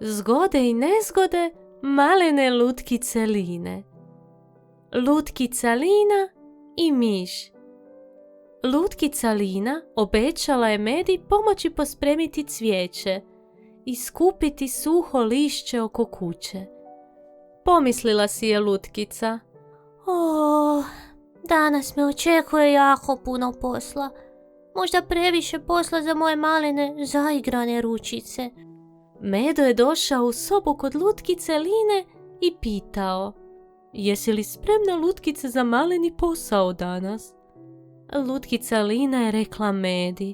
Zgode i nezgode malene lutkice Line. Lutkica Lina i miš. Lutkica Lina obećala je Medi pomoći pospremiti cvijeće i skupiti suho lišće oko kuće. Pomislila si je lutkica. Danas me očekuje jako puno posla. Možda previše posla za moje malene zaigrane ručice. Medo je došao u sobu kod lutkice Line i pitao: Jesi li spremna lutkice za maleni posao danas? Lutkica Lina je rekla Medi: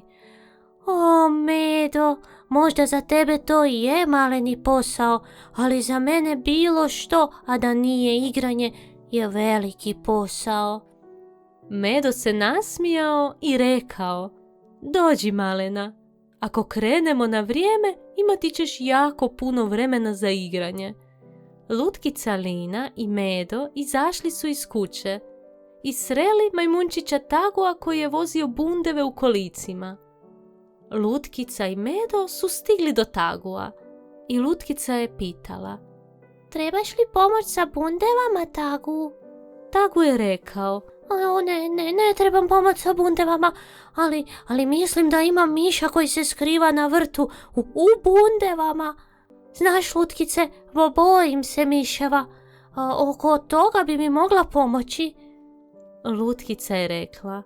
Medo, možda za tebe to i je maleni posao, ali za mene bilo što, a da nije igranje, je veliki posao. Medo se nasmijao i rekao: Dođi malena, ako krenemo na vrijeme imati ćeš jako puno vremena za igranje. Lutkica Lina i Medo izašli su iz kuće i sreli majmunčića Tagua koji je vozio bundeve u kolicima. Lutkica i Medo su stigli do Tagua i lutkica je pitala: Trebaš li pomoć sa bundevama, Tagu? Tagu je rekao: Ne trebam pomoć sa bundevama, ali mislim da ima miša koji se skriva na vrtu u bundevama. Znaš, lutkice, bojim se miševa. Oko toga bi mi mogla pomoći. Lutkica je rekla: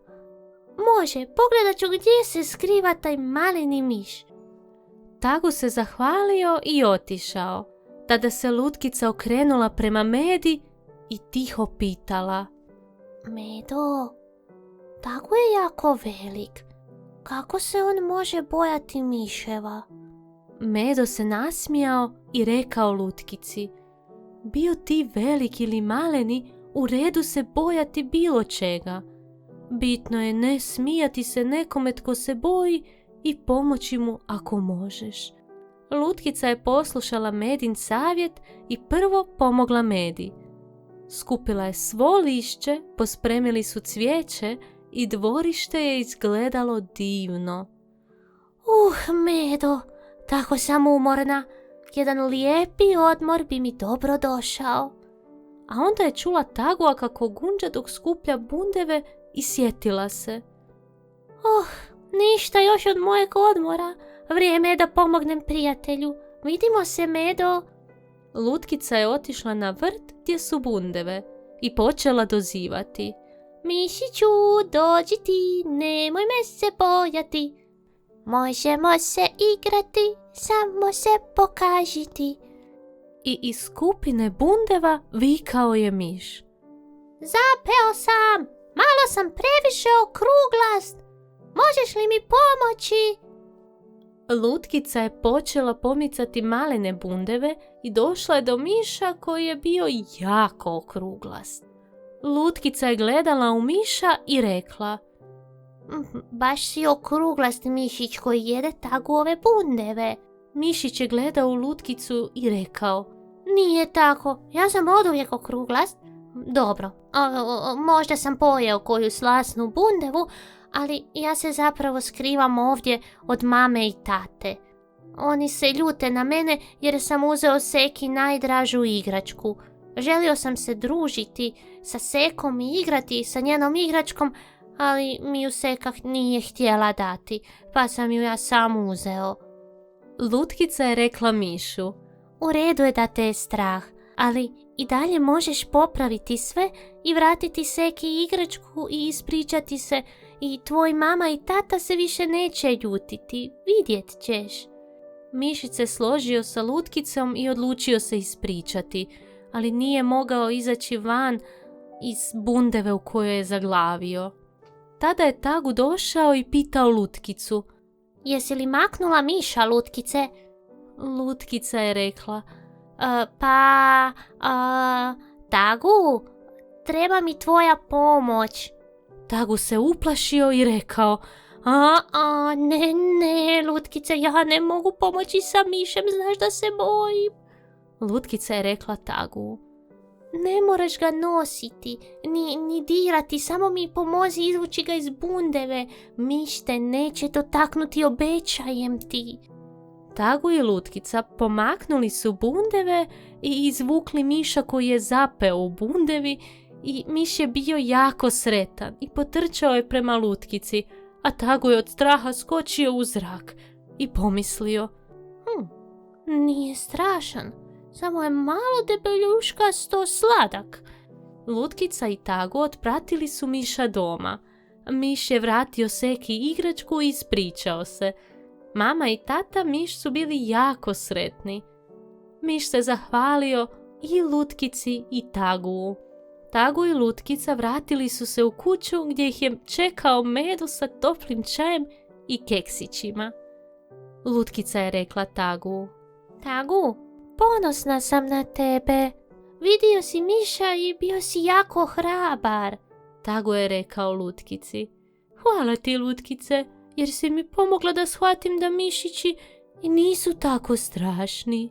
Može, pogledat ću gdje se skriva taj maleni miš. Tagu se zahvalio i otišao. Tada se lutkica okrenula prema Medi i tiho pitala: Medo, Tagu je jako velik. Kako se on može bojati miševa? Medo se nasmijao i rekao lutkici: Bio ti velik ili maleni, u redu se bojati bilo čega. Bitno je ne smijati se nekome tko se boji i pomoći mu ako možeš. Lutkica je poslušala Medin savjet i prvo pomogla Medi. Skupila je svo lišće, pospremili su cvijeće i dvorište je izgledalo divno. Medo, tako sam umorna. Jedan lijepi odmor bi mi dobro došao. A onda je čula Tagua kako gunđa dok skuplja bundeve i sjetila se: Ništa još od mojeg odmora. Vrijeme je da pomognem prijatelju. Vidimo se, Medo. Lutkica je otišla na vrt gdje su bundeve i počela dozivati: Mišiću, dođi ti, nemoj me se bojati. Možemo se igrati, samo se pokažiti. I iz skupine bundeva vikao je miš: Zapeo sam, malo sam previše okruglast. Možeš li mi pomoći? Lutkica je počela pomicati malene bundeve i došla je do miša koji je bio jako okruglast. Lutkica je gledala u miša i rekla: Baš si okruglast mišić koji jede Taguove bundeve. Mišić je gledao u lutkicu i rekao: Nije tako, ja sam oduvijek okruglast. Dobro, možda sam pojeo koju slasnu bundevu, ali ja se zapravo skrivam ovdje od mame i tate. Oni se ljute na mene jer sam uzeo Seki najdražu igračku. Želio sam se družiti sa Sekom i igrati sa njenom igračkom, ali mi ju Seka nije htjela dati, pa sam ju ja sam uzeo. Lutkica je rekla mišu: U redu je da te je strah, ali i dalje možeš popraviti sve i vratiti Seki igračku i ispričati se i tvoj mama i tata se više neće ljutiti, vidjet ćeš. Mišić se složio sa lutkicom i odlučio se ispričati, ali nije mogao izaći van iz bundeve u kojoj je zaglavio. Tada je Tagu došao i pitao lutkicu: Jesi li maknula miša, lutkice? Lutkica je rekla: Tagu, treba mi tvoja pomoć. Tagu se uplašio i rekao: Ne, lutkice, ja ne mogu pomoći sa mišem, znaš da se bojim. Lutkica je rekla Tagu: Ne moraš ga nositi, ni dirati, samo mi pomozi izvući ga iz bundeve. Miš te neće dotaknuti, obećajem ti. Tagu i Lutkica pomaknuli su bundeve i izvukli miša koji je zapeo u bundevi i miš je bio jako sretan i potrčao je prema Lutkici, a Tagu je od straha skočio u zrak i pomislio: Nije strašan, samo je malo debeljuškasto sladak. Lutkica i Tagu otpratili su miša doma. Miš je vratio Seki igračku i ispričao se. Mama i tata miš su bili jako sretni. Miš se zahvalio i Lutkici i Tagu. Tagu i Lutkica vratili su se u kuću gdje ih je čekao Medo sa toplim čajem i keksićima. Lutkica je rekla Tagu: Tagu, ponosna sam na tebe. Vidio si miša i bio si jako hrabar. Tagu je rekao Lutkici: Hvala ti, Lutkice, jer si mi pomogla da shvatim da mišići i nisu tako strašni.